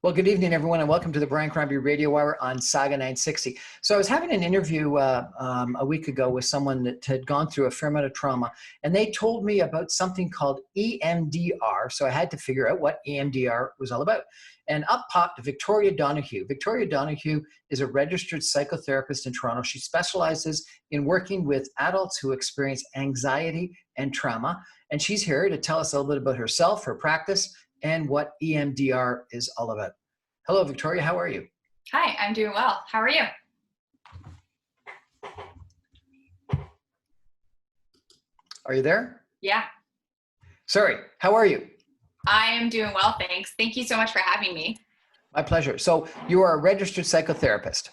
Well, good evening, everyone, and welcome to the Brian Crombie Radio Hour on Saga 960. So I was having an interview a week ago with someone that had gone through a fair amount of trauma, and they told me about something called EMDR, so I had to figure out what EMDR was all about. And up popped Victoria Donahue. Victoria Donahue is a registered psychotherapist in Toronto. She specializes in working with adults who experience anxiety and trauma, and she's here to tell us a little bit about herself, her practice, and what EMDR is all about. Hello, Victoria. How are you? Hi, I'm doing well. How are you? Are you there? Yeah. Sorry. How are you? I am doing well, thanks. Thank you so much for having me. My pleasure. So you are a registered psychotherapist.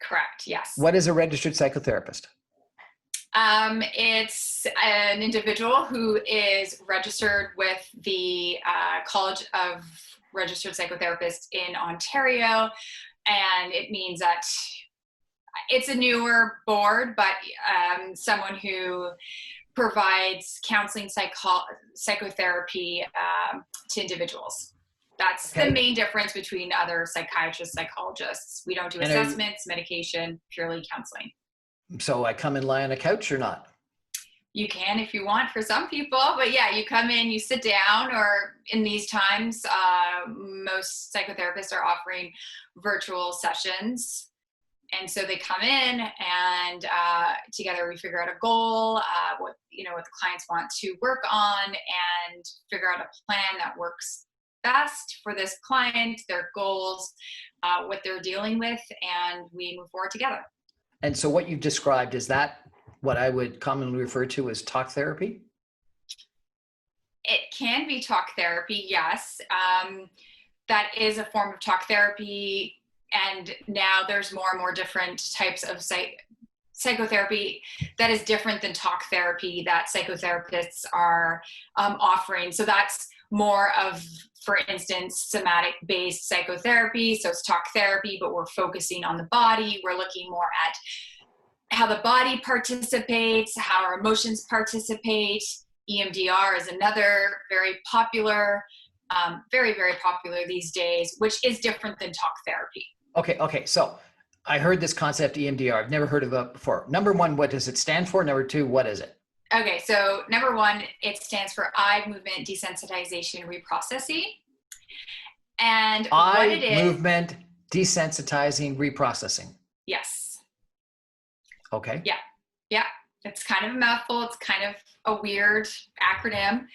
Correct. Yes. What is a registered psychotherapist? It's an individual who is registered with the College of Registered Psychotherapists in Ontario, and it means that it's a newer board, but someone who provides counseling psychotherapy to individuals. That's the main difference between other psychiatrists, psychologists. We don't do assessments, medication, purely counseling. So I come and lie on a couch or not? You can if you want for some people, but yeah, you come in, you sit down, or in these times, most psychotherapists are offering virtual sessions. And so they come in and together we figure out a goal, what the clients want to work on, and figure out a plan that works best for this client, their goals, what they're dealing with, and we move forward together. And so what you've described, is that what I would commonly refer to as talk therapy? It can be talk therapy, yes. That is a form of talk therapy. And now there's more and more different types of psychotherapy that is different than talk therapy that psychotherapists are offering. So that's more of, for instance, somatic-based psychotherapy. So it's talk therapy, but we're focusing on the body. We're looking more at how the body participates, how our emotions participate. EMDR is another very popular, very, very popular these days, which is different than talk therapy. Okay. So I heard this concept EMDR. I've never heard of it before. Number one, what does it stand for? Number two, what is it? Okay, so number one, it stands for eye movement desensitization reprocessing. And what it is— eye movement desensitizing reprocessing. Yes. Okay. Yeah. It's kind of a mouthful. It's kind of a weird acronym.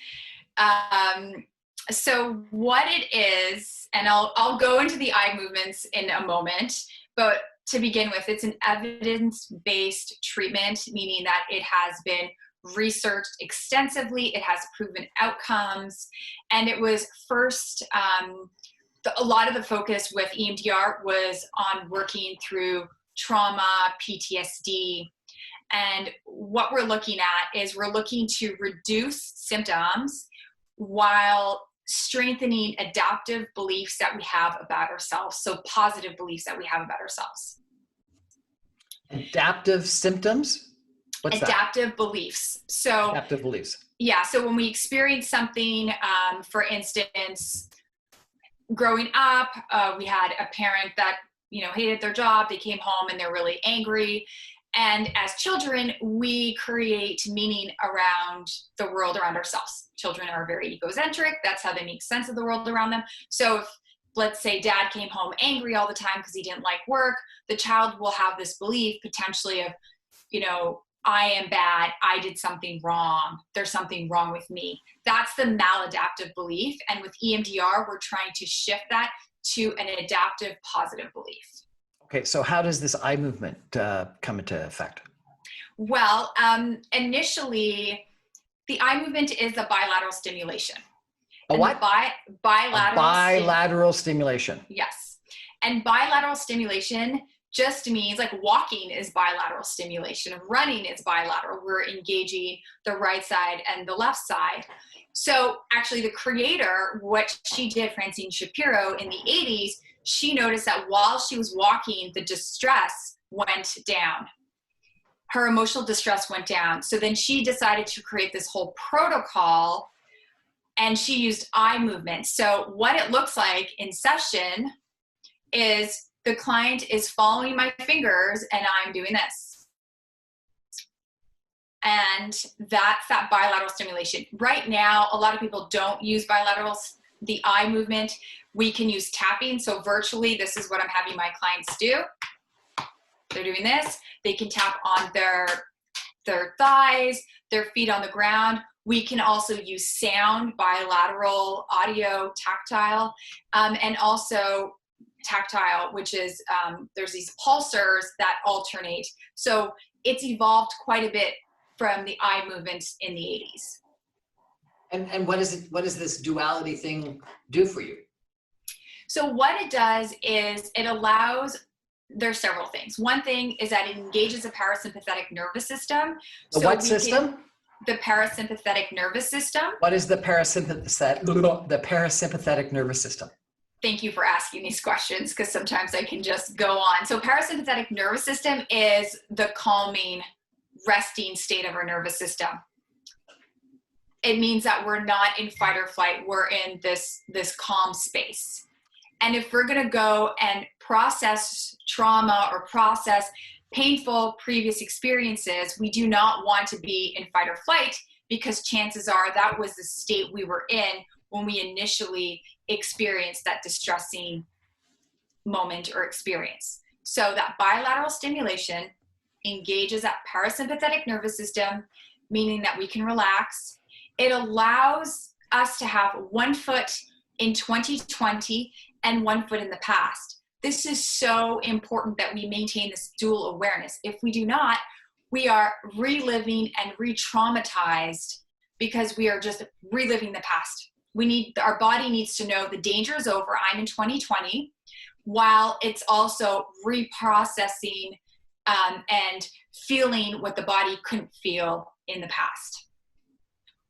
So what it is, and I'll go into the eye movements in a moment, but to begin with, it's an evidence-based treatment, meaning that it has been researched extensively, it has proven outcomes, and it was first, a lot of the focus with EMDR was on working through trauma, PTSD, and what we're looking at is we're looking to reduce symptoms while strengthening adaptive beliefs that we have about ourselves, so positive beliefs that we have about ourselves. Adaptive symptoms? What's adaptive that? Beliefs. So adaptive beliefs. Yeah. So when we experience something, for instance, growing up, we had a parent that, hated their job. They came home and they're really angry. And as children, we create meaning around the world around ourselves. Children are very egocentric. That's how they make sense of the world around them. So if, let's say, dad came home angry all the time because he didn't like work, the child will have this belief potentially of, I am bad, I did something wrong, there's something wrong with me. That's the maladaptive belief. And with EMDR, we're trying to shift that to an adaptive, positive belief. Okay, so how does this eye movement come into effect? Well, initially, the eye movement is a bilateral stimulation. A what? Bilateral stimulation. Yes. And bilateral stimulation just means, like, walking is bilateral stimulation, running is bilateral. We're engaging the right side and the left side. So actually the creator, what she did, Francine Shapiro, in the 80s, she noticed that while she was walking, the distress went down. Her emotional distress went down. So then she decided to create this whole protocol and she used eye movement. So what it looks like in session is the client is following my fingers and I'm doing this. And that's that bilateral stimulation. Right now, a lot of people don't use the eye movement. We can use tapping. So virtually, this is what I'm having my clients do. They're doing this. They can tap on their thighs, their feet on the ground. We can also use sound, bilateral, audio, tactile, and also tactile, which is there's these pulsars that alternate. So it's evolved quite a bit from the eye movements in the 80s. And what does this duality thing do for you? So what it does is it allows, there's several things. One thing is that it engages the parasympathetic nervous system. The what system? The parasympathetic nervous system. What is the parasympathetic nervous system? Thank you for asking these questions, because sometimes I can just go on. So parasympathetic nervous system is the calming, resting state of our nervous system. It means that we're not in fight or flight. We're in this calm space. And if we're going to go and process trauma or process painful previous experiences, we do not want to be in fight or flight, because chances are that was the state we were in when we initially experienced that distressing moment or experience. So that bilateral stimulation engages that parasympathetic nervous system, meaning that we can relax. It allows us to have one foot in 2020 and one foot in the past. This is so important that we maintain this dual awareness. If we do not, we are reliving and re-traumatized, because we are just reliving the past. Our body needs to know the danger is over. I'm in 2020, while it's also reprocessing and feeling what the body couldn't feel in the past,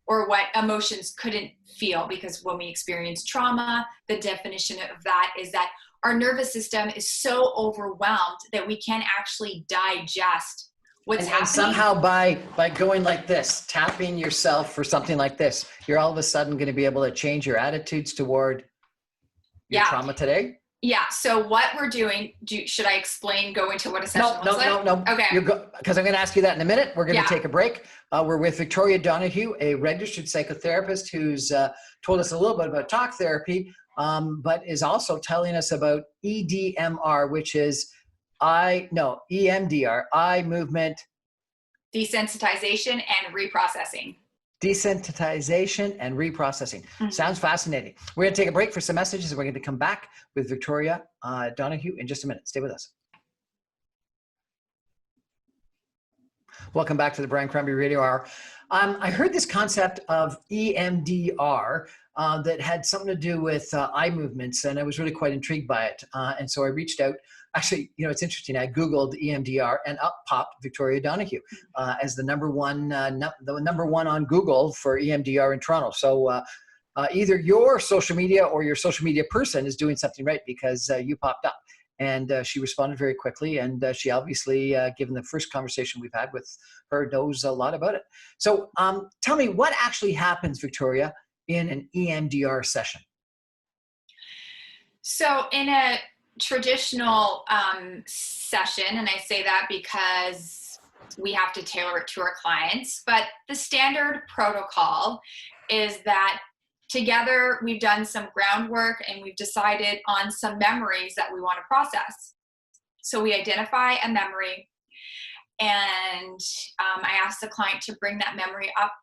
or what emotions couldn't feel, because when we experience trauma, the definition of that is that our nervous system is so overwhelmed that we can't actually digest what's happening. And somehow by going like this, tapping yourself for something like this, you're all of a sudden going to be able to change your attitudes toward your trauma today? Yeah. So what we're doing, should I explain, go into what a session looks like? No. Okay. Because I'm going to ask you that in a minute. We're going to take a break. We're with Victoria Donahue, a registered psychotherapist who's told us a little bit about talk therapy, but is also telling us about EDMR, which is EMDR, eye movement. Desensitization and reprocessing. Desensitization and reprocessing. Mm-hmm. Sounds fascinating. We're going to take a break for some messages, and we're going to come back with Victoria Donahue in just a minute. Stay with us. Welcome back to the Brian Crombie Radio Hour. I heard this concept of EMDR that had something to do with eye movements, and I was really quite intrigued by it. And so I reached out. Actually, it's interesting. I Googled EMDR, and up popped Victoria Donahue as the number one on Google for EMDR in Toronto. So either your social media or your social media person is doing something right, because you popped up. And she responded very quickly, and she obviously, given the first conversation we've had with her, knows a lot about it. So tell me, what actually happens, Victoria, in an EMDR session? So in a traditional session, and I say that because we have to tailor it to our clients, but the standard protocol is that together we've done some groundwork and we've decided on some memories that we want to process. So we identify a memory, and I ask the client to bring that memory up,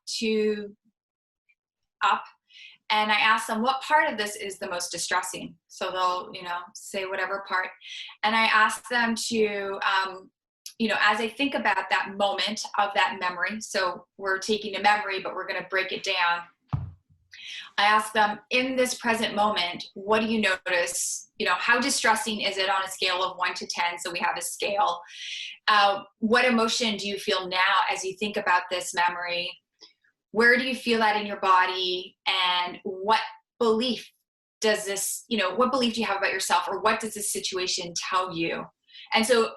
and I ask them what part of this is the most distressing. So they'll, say whatever part. And I ask them to, as I think about that moment of that memory, so we're taking a memory, but we're going to break it down. I ask them, in this present moment, what do you notice? How distressing is it on a scale of 1 to 10? So we have a scale. What emotion do you feel now as you think about this memory? Where do you feel that in your body? And what belief does this, what belief do you have about yourself, or what does this situation tell you? And so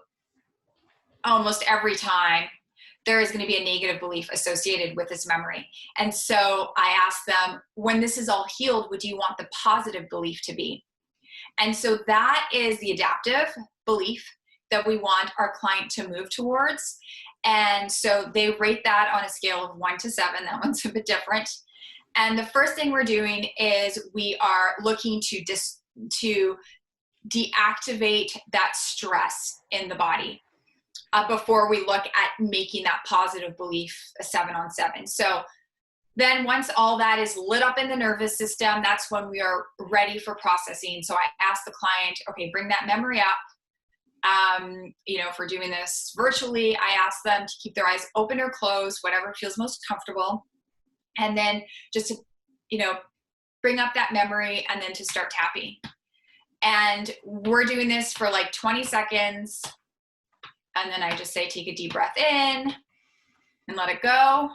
almost every time there is going to be a negative belief associated with this memory. And so I asked them, when this is all healed, what do you want the positive belief to be? And so that is the adaptive belief that we want our client to move towards. And so they rate that on a scale of 1 to 7. That one's a bit different. And the first thing we're doing is we are looking to deactivate that stress in the body before we look at making that positive belief a 7 on 7. So then once all that is lit up in the nervous system, that's when we are ready for processing. So I ask the client, okay, bring that memory up. If we're doing this virtually, I ask them to keep their eyes open or closed, whatever feels most comfortable. And then just to, bring up that memory and then to start tapping. And we're doing this for like 20 seconds. And then I just say, take a deep breath in and let it go.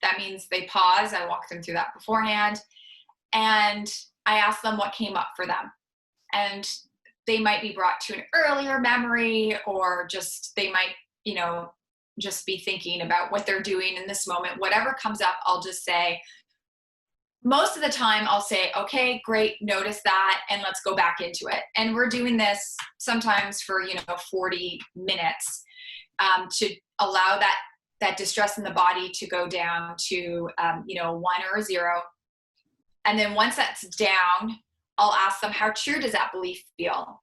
That means they pause. I walk them through that beforehand. And I ask them what came up for them. And they might be brought to an earlier memory, or just, they might, just be thinking about what they're doing in this moment. Whatever comes up, I'll just say, most of the time I'll say, okay, great, notice that, and let's go back into it. And we're doing this sometimes for, 40 minutes to allow that distress in the body to go down to, 1 or a 0. And then once that's down, I'll ask them, how true does that belief feel?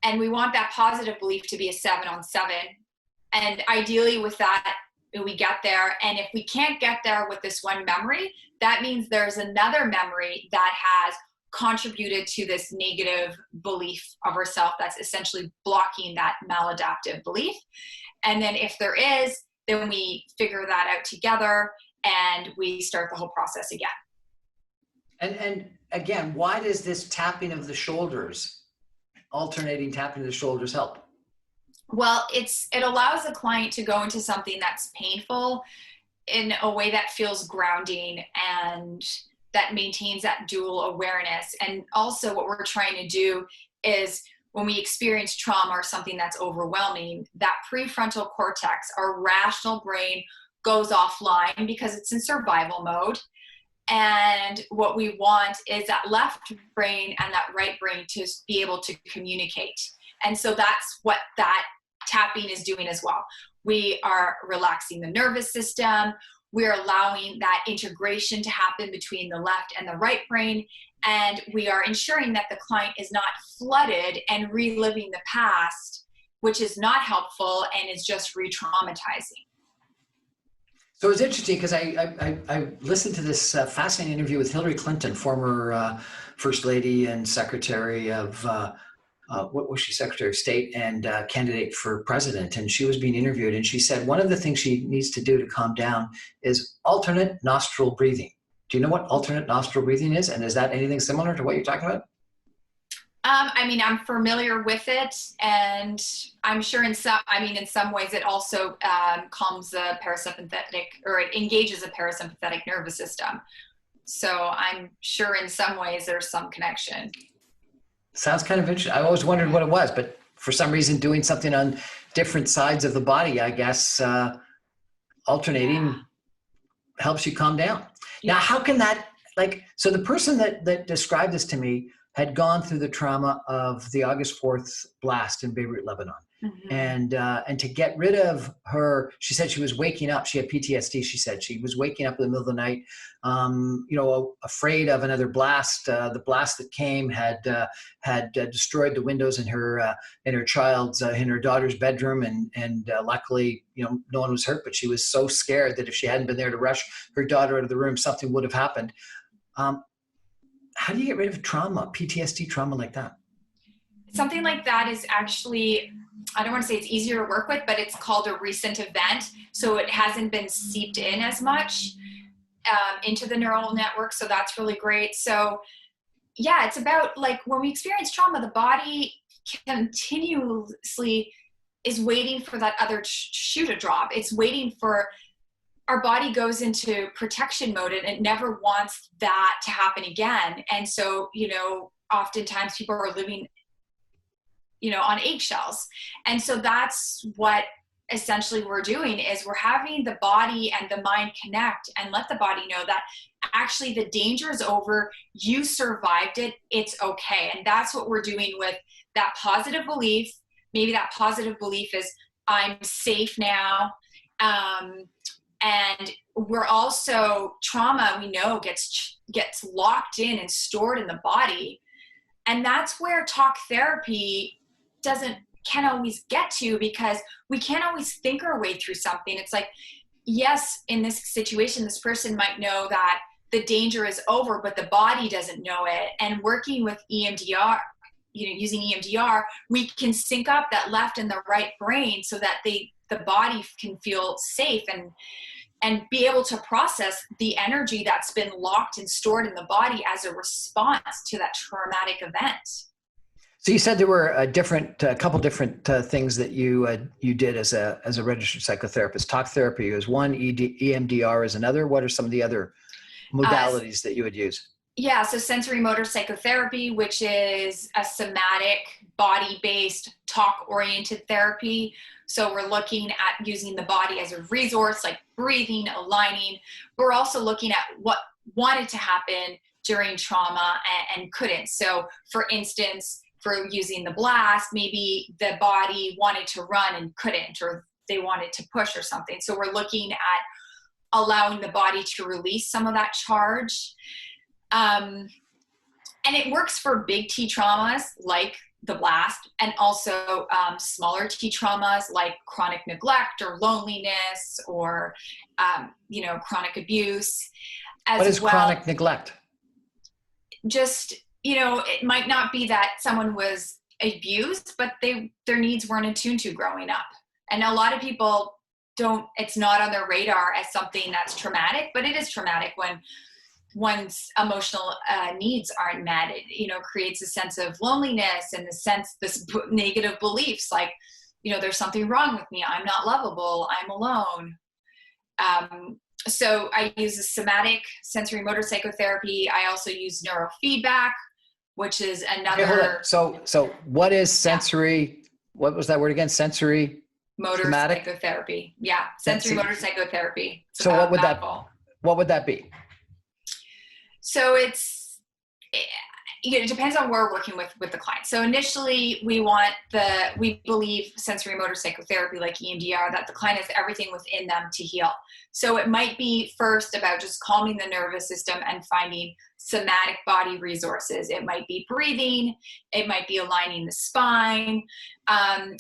And we want that positive belief to be a 7 on 7. And ideally with that, we get there. And if we can't get there with this one memory, that means there's another memory that has contributed to this negative belief of ourself that's essentially blocking that maladaptive belief. And then if there is, then we figure that out together and we start the whole process again. And again, why does this tapping of the shoulders, alternating tapping of the shoulders, help? Well, it allows the client to go into something that's painful in a way that feels grounding and that maintains that dual awareness. And also what we're trying to do is, when we experience trauma or something that's overwhelming, that prefrontal cortex, our rational brain, goes offline because it's in survival mode. And what we want is that left brain and that right brain to be able to communicate. And so that's what that tapping is doing as well. We are relaxing the nervous system. We're allowing that integration to happen between the left and the right brain. And we are ensuring that the client is not flooded and reliving the past, which is not helpful and is just re-traumatizing. So it's interesting because I listened to this fascinating interview with Hillary Clinton, former First Lady and Secretary of, what was she, Secretary of State and candidate for president. And she was being interviewed and she said one of the things she needs to do to calm down is alternate nostril breathing. Do you know what alternate nostril breathing is? And is that anything similar to what you're talking about? I'm familiar with it, and I'm sure in some ways it also calms the parasympathetic, or it engages a parasympathetic nervous system. So I'm sure in some ways there's some connection. Sounds kind of interesting. I always wondered what it was, but for some reason doing something on different sides of the body, I guess alternating helps you calm down. Yeah. Now, how can that, so the person that described this to me had gone through the trauma of the August 4th blast in Beirut, Lebanon. Mm-hmm. And to get rid of her, she said she was waking up. She had PTSD. She said she was waking up in the middle of the night, afraid of another blast. The blast that came had destroyed the windows in her daughter's bedroom, and luckily, no one was hurt. But she was so scared that if she hadn't been there to rush her daughter out of the room, something would have happened. How do you get rid of trauma, PTSD trauma like that? Something like that is actually, I don't want to say it's easier to work with, but it's called a recent event. So it hasn't been seeped in as much into the neural network. So that's really great. So yeah, it's about when we experience trauma, the body continuously is waiting for that other shoe to drop. It's waiting for, our body goes into protection mode and it never wants that to happen again. And so, oftentimes people are living, on eggshells. And so that's what essentially we're doing is we're having the body and the mind connect and let the body know that actually the danger is over. You survived it. It's okay. And that's what we're doing with that positive belief. Maybe that positive belief is I'm safe now. And we're also, trauma, we know, gets locked in and stored in the body. And that's where talk therapy can't always get to, because we can't always think our way through something. It's like, yes, in this situation, this person might know that the danger is over, but the body doesn't know it. And working with EMDR, using EMDR, we can sync up that left and the right brain so that the body can feel safe and be able to process the energy that's been locked and stored in the body as a response to that traumatic event. So you said there were a couple different things that you did as a registered psychotherapist. Talk therapy is one, EMDR is another. What are some of the other modalities that you would use? Yeah, so sensory motor psychotherapy, which is a somatic, body-based, talk-oriented therapy. So we're looking at using the body as a resource, like breathing, aligning. We're also looking at what wanted to happen during trauma and couldn't. So for instance, for using the blast, maybe the body wanted to run and couldn't, or they wanted to push or something. So we're looking at allowing the body to release some of that charge. And it works for big T traumas like the blast, and also smaller T traumas like chronic neglect or loneliness or, chronic abuse. What is chronic neglect? Just, it might not be that someone was abused, but their needs weren't attuned to growing up. And a lot of people it's not on their radar as something that's traumatic, but it is traumatic when one's emotional needs aren't met. It creates a sense of loneliness and this negative beliefs like, there's something wrong with me. I'm not lovable. I'm alone. So I use a somatic sensory motor psychotherapy. I also use neurofeedback, which is another. Okay, so what is sensory? What was that word again? Sensory motor somatic? Psychotherapy. Yeah. Sensory motor psychotherapy. So what would that be? So it depends on where we're working with the client. So initially we believe sensory motor psychotherapy like EMDR, that the client has everything within them to heal. So it might be first about just calming the nervous system and finding somatic body resources. It might be breathing. It might be aligning the spine.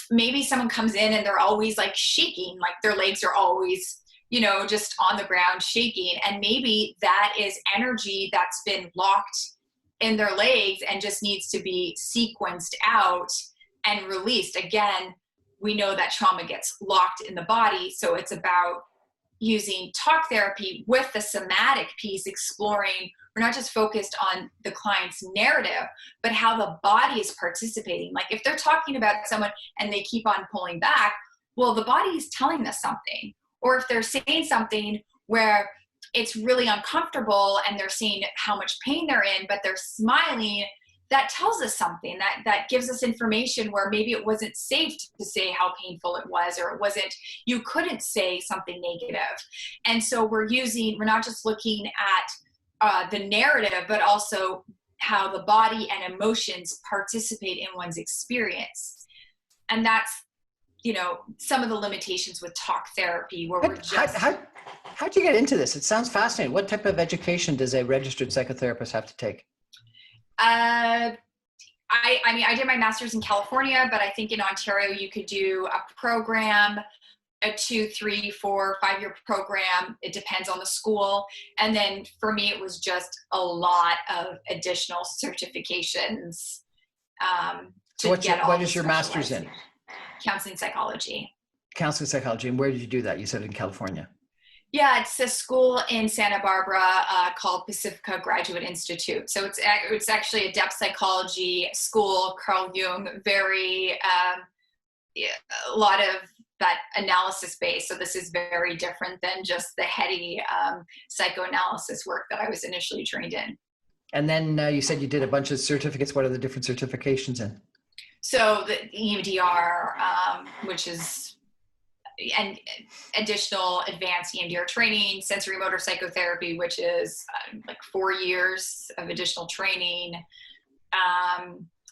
Maybe someone comes in and they're always like shaking, like their legs are always just on the ground shaking. And maybe that is energy that's been locked in their legs and just needs to be sequenced out and released. Again, we know that trauma gets locked in the body. So it's about using talk therapy with the somatic piece, exploring, we're not just focused on the client's narrative, but how the body is participating. Like if they're talking about someone and they keep on pulling back, well, the body is telling us something. Or if they're saying something where it's really uncomfortable and they're saying how much pain they're in, but they're smiling, that tells us something, that gives us information where maybe it wasn't safe to say how painful it was, or you couldn't say something negative. And so we're not just looking at the narrative, but also how the body and emotions participate in one's experience. And that's some of the limitations with talk therapy where we're just... How'd you get into this? It sounds fascinating. What type of education does a registered psychotherapist have to take? I did my master's in California, but I think in Ontario you could do a program, a 2, 3, 4, 5-year program. It depends on the school. And then for me, it was just a lot of additional certifications. So what is your master's in? Counseling psychology. Counseling psychology. And where did you do that? You said in California. Yeah, it's a school in Santa Barbara called Pacifica Graduate Institute. So it's actually a depth psychology school, Carl Jung, a lot of that analysis based. So this is very different than just the heady psychoanalysis work that I was initially trained in. And then you said you did a bunch of certificates. What are the different certifications in? So the EMDR, which is and additional advanced EMDR training, sensory motor psychotherapy, which is like 4 years of additional training,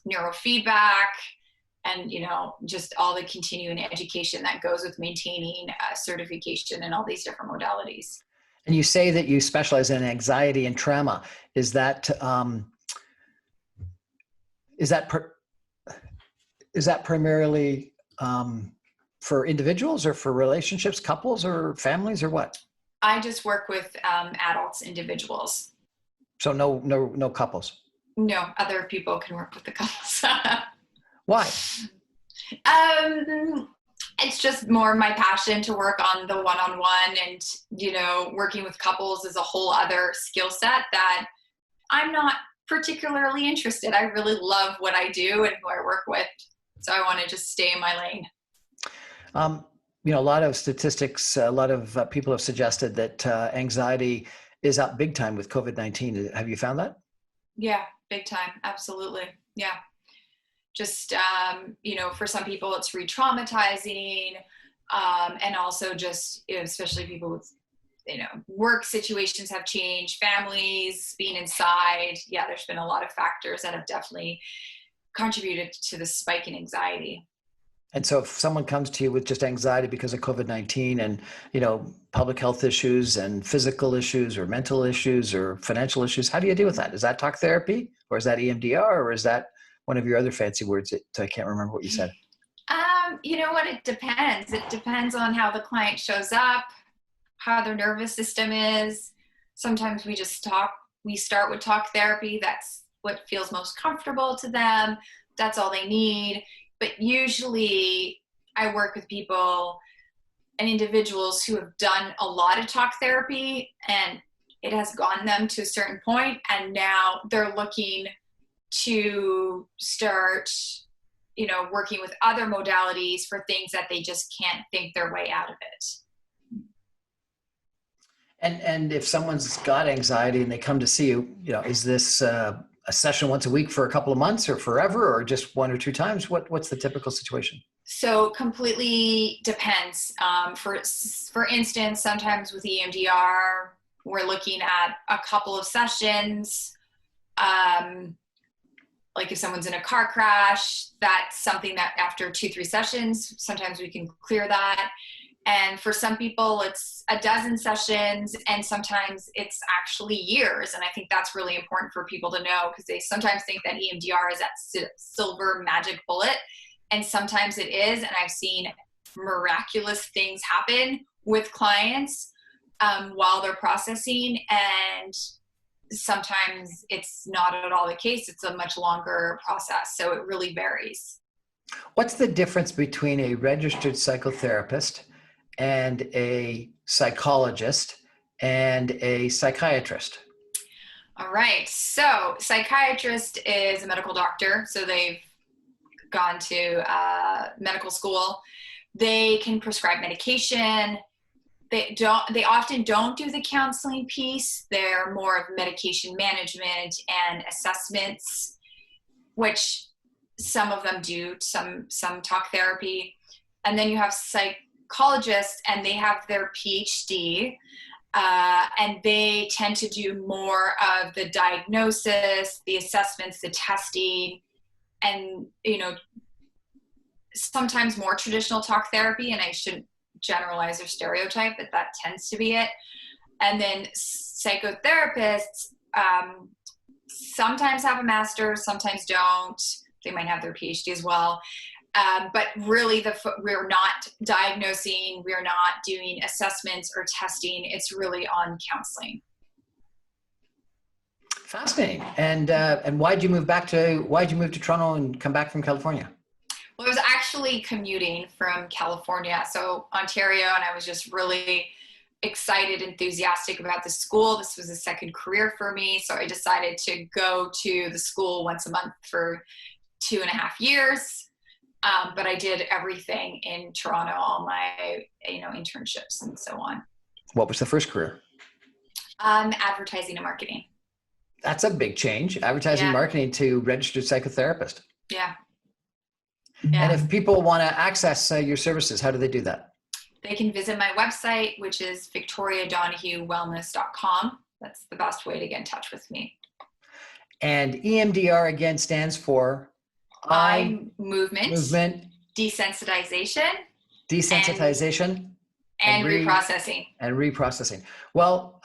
neurofeedback, and, you know, just all the continuing education that goes with maintaining certification in all these different modalities. And you say that you specialize in anxiety and trauma. Is that primarily for individuals or for relationships, couples or families, or what? I just work with adults, individuals. So no couples. No, other people can work with the couples. Why? It's just more my passion to work on the one-on-one, and, you know, working with couples is a whole other skill set that I'm not particularly interested. I really love what I do and who I work with. So I want to just stay in my lane. You know, a lot of statistics, a lot of people have suggested that anxiety is up big time with COVID-19. Have you found that? Yeah, big time. Absolutely. Yeah. Just, you know, for some people it's re-traumatizing, and also just, you know, especially people with, you know, work situations have changed, families being inside. Yeah, there's been a lot of factors that have definitely contributed to the spike in anxiety. And so if someone comes to you with just anxiety because of COVID-19 and, you know, public health issues and physical issues or mental issues or financial issues, how do you deal with that? Is that talk therapy, or is that EMDR, or is that one of your other fancy words that I can't remember what you said? You know what? It depends. It depends on how the client shows up, how their nervous system is. Sometimes we start with talk therapy. That's what feels most comfortable to them. That's all they need. But usually I work with people and individuals who have done a lot of talk therapy, and it has gotten them to a certain point, and now they're looking to start, you know, working with other modalities for things that they just can't think their way out of it. And if someone's got anxiety and they come to see you, you know, is this a session once a week for a couple of months, or forever, or just 1 or 2 times? What's the typical situation? So completely depends. For instance, sometimes with EMDR, we're looking at a couple of sessions. Like if someone's in a car crash, that's something that after 2-3 sessions, sometimes we can clear that. And for some people, it's a dozen sessions, and sometimes it's actually years. And I think that's really important for people to know, because they sometimes think that EMDR is that silver magic bullet, and sometimes it is. And I've seen miraculous things happen with clients while they're processing, and sometimes it's not at all the case. It's a much longer process. So it really varies. What's the difference between a registered psychotherapist and a psychologist and a psychiatrist? All right. So psychiatrist is a medical doctor. So they've gone to medical school. They can prescribe medication. They often don't do the counseling piece. They're more of medication management and assessments, which some of them do, some talk therapy. And then you have psychologists, and they have their Ptsd, and they tend to do more of the diagnosis, the assessments, the testing, and, you know, sometimes more traditional talk therapy. And I shouldn't generalize or stereotype, but that tends to be it. And then psychotherapists sometimes have a master's, sometimes don't. They might have their PhD as well. But really, we're not diagnosing, we're not doing assessments or testing. It's really on counseling. Fascinating. And why'd you move to Toronto and come back from California? Well, I was actually commuting from California, so Ontario, and I was just really excited, enthusiastic about the school. This was a second career for me, so I decided to go to the school once a month for 2.5 years. But I did everything in Toronto, all my, you know, internships and so on. What was the first career? Advertising and marketing. That's a big change. Advertising, marketing to registered psychotherapist. Yeah. And if people want to access your services, how do they do that? They can visit my website, which is victoriadonahuewellness.com. That's the best way to get in touch with me. And EMDR again stands for eye movement, desensitization, and reprocessing. And reprocessing. Well,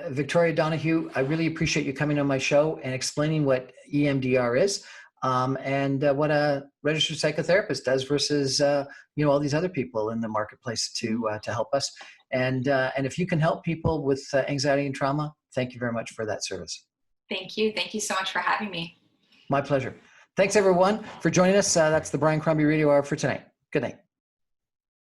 Victoria Donahue, I really appreciate you coming on my show and explaining what EMDR is, and what a registered psychotherapist does versus all these other people in the marketplace to help us. And if you can help people with anxiety and trauma, thank you very much for that service. Thank you. Thank you so much for having me. My pleasure. Thanks everyone for joining us. That's the Brian Crombie Radio Hour for tonight. Good night.